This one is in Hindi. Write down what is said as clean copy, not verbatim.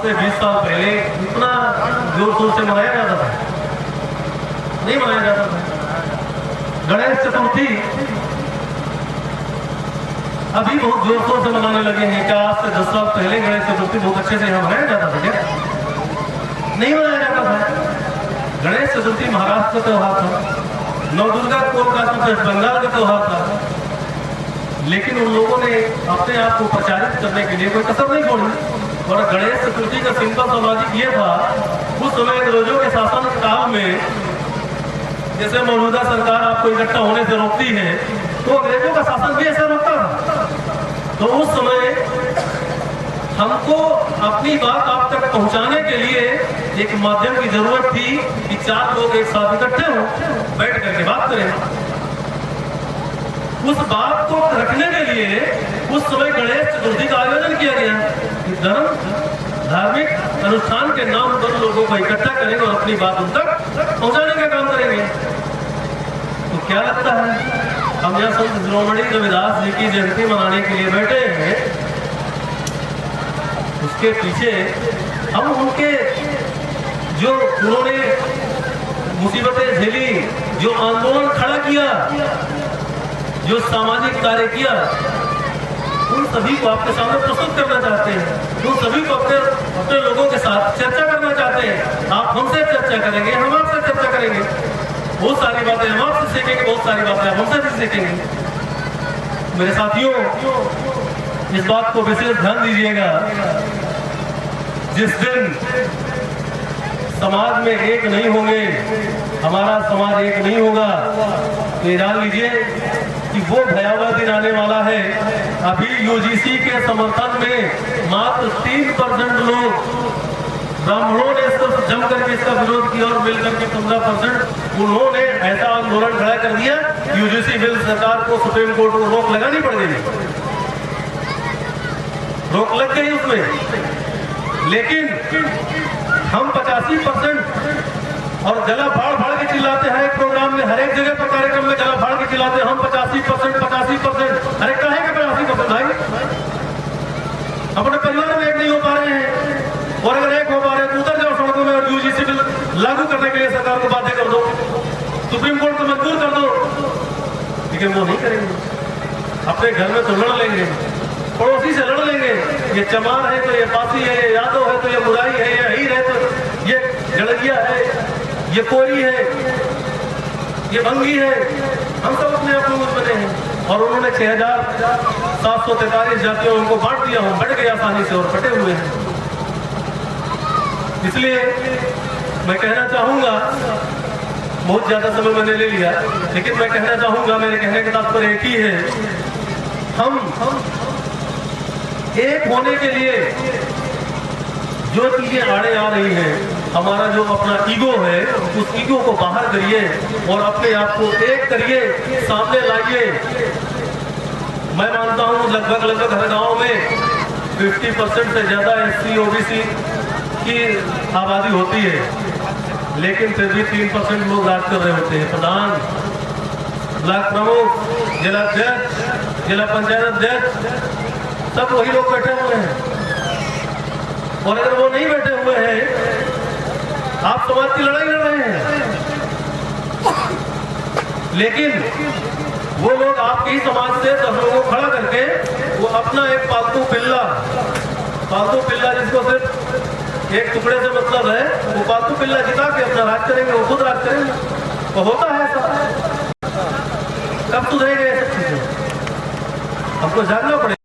से 20 साल पहले इतना जोर शोर से मनाया जाता था? नहीं मनाया जाता था। गणेश चतुर्थी अभी बहुत जोर शोर से मनाने लगे हैं। क्या आज से 10 साल पहले गणेश चतुर्थी बहुत अच्छे से यहाँ मनाया जाता था क्या? नहीं मनाया जाता था। गणेश चतुर्थी महाराष्ट्र का त्योहार था, नवदुर्गा कोलकाता में बंगाल का त्योहार था, लेकिन उन लोगों ने अपने आप को प्रचारित करने के लिए कोई कसर नहीं छोड़ी। और गणेश चतुर्थी का सिंपल सा लॉजिक ये था, उस समय अंग्रेजों के शासन काल में जैसे मौजूदा सरकार आपको इकट्ठा होने से रोकती है, तो अंग्रेजों का शासन भी ऐसा रोकता था। तो उस समय हमको अपनी बात आप तक पहुंचाने के लिए एक माध्यम की जरूरत थी कि 4 लोग एक साथ इकट्ठे हो, बैठ करके बात करें। उस बात को रखने के लिए उस समय गणेश चतुर्थी का आयोजन किया गया। धार्मिक अनुष्ठान के नाम पर लोगों को इकट्ठा करेंगे और अपनी बात उन तक पहुंचाने का काम करेंगे। तो क्या लगता है, हम यहाँ संत शिरोमणि रविदास जी की जयंती मनाने के लिए बैठे हैं, उसके पीछे हम उनके जो उन्होंने मुसीबतें झेली, जो आंदोलन खड़ा किया, जो सामाजिक कार्य किया, उन सभी को आपके सामने प्रस्तुत करना चाहते हैं। उन सभी को अपने लोगों के साथ चर्चा करना चाहते हैं। आप हमसे चर्चा करेंगे, हम आपसे चर्चा करेंगे। बहुत सारी बातें हम आपसे सीखेंगे, बहुत सारी बातें आप हमसे भी सीखेंगे। मेरे साथियों, इस बात को विशेष ध्यान दीजिएगा, जिस दिन समाज में एक नहीं होंगे, हमारा समाज एक नहीं होगा, तो जान लीजिए कि वो भयावह दिन आने वाला है। अभी यूजीसी के समर्थन में मात्र 3% लोग, ब्राह्मणों ने सिर्फ जम करके इसका विरोध किया और मिलकर के 15% उन्होंने ऐसा आंदोलन खड़ा कर दिया, यूजीसी बिल सरकार को, सुप्रीम कोर्ट को रोक लगानी पड़ गई। रोक लग गई उसमें, लेकिन हम 85% और गला फाड़ फाड़ के चिल्लाते हैं एक प्रोग्राम में, हर एक जगह पर कार्यक्रम में गला फाड़ के चिल्लाते हैं हम 85%। अरे काहे का 85% भाई? अपने परिवार में एक नहीं हो पा रहे हैं, और अगर एक हो पा रहे हैं तो उतर जाओ सड़कों में और यूजीसी बिल लागू करने के लिए सरकार को बाध्य कर दो, सुप्रीम कोर्ट को मजबूर कर दो। लेकिन वो नहीं करेंगे। अपने घर में तो लड़ लेंगे, पड़ोसी से लड़ लेंगे, ये चमार है तो ये पासी है, ये यादव है तो ये बुराई है, ये अहीर है तो ये गड़गिया है, ये कोरी है, ये भंगी है। हम सब अपने आप में बने हैं। और उन्होंने 6743 जातियों उनको बांट दिया, हम बढ़ गए आसानी से और फटे हुए हैं। इसलिए मैं कहना चाहूंगा, बहुत ज्यादा समय मैंने ले लिया, लेकिन मैं कहना चाहूंगा, मेरे कहने का तात्पर्य एक ही है, हम एक होने के लिए जो चीजें आड़े आ रही हैं, हमारा जो अपना ईगो है, उस ईगो को बाहर करिए और अपने आप को एक करिए, सामने लाइए। मैं मानता हूँ लगभग हर गांव में 50% से ज्यादा SC OBC की आबादी होती है, लेकिन फिर भी 3% लोग राज कर रहे होते हैं। प्रधान, ब्लॉक प्रमुख, जिलाध्यक्ष, जिला पंचायत अध्यक्ष, सब वही लोग बैठे हुए हैं। और अगर वो नहीं बैठे हुए हैं, आप समाज की लड़ाई लड़ रहे हैं, लेकिन वो लोग आपके ही समाज से 10 लोगों को खड़ा करके वो अपना एक पालतू पिल्ला जिसको सिर्फ एक टुकड़े से मतलब है, वो पालतू पिल्ला जिता के अपना राज करेंगे, वो खुद राज करेंगे। तो होता है ऐसा। कब सुधरेंगे ये सब चीजें? हमको जानना पड़ेगा।